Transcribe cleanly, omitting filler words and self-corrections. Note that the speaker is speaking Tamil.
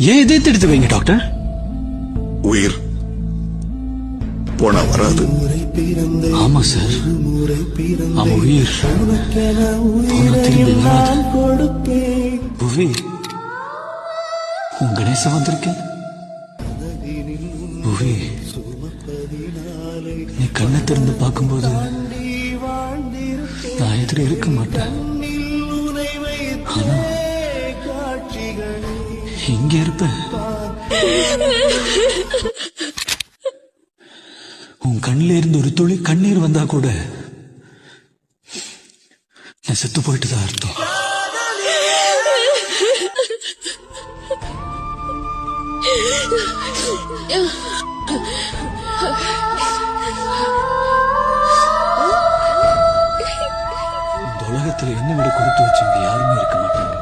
ஏன் இதயத்தை எடுத்து வைங்க டாக்டர். உயிர் போனா வராது. ஆமா சார், ஆமா உயிர் போனா திரும்பி வராது. புவி, உன் கணேசன் வந்திருக்கேன். புவி, நீ கண்ணை திறந்து பார்க்கும்போது நான் எதிர இருக்க மாட்டேன். ஆனா இங்க இருப்பேன். உன் கண்ணில இருந்து ஒரு துளி கண்ணீர் வந்தா கூட நான் செத்து போயிட்டுதான் அர்த்தம். இந்த உலகத்துல என்ன விட கொடுத்து வச்சவங்க யாருமே இருக்க மாட்டாங்க.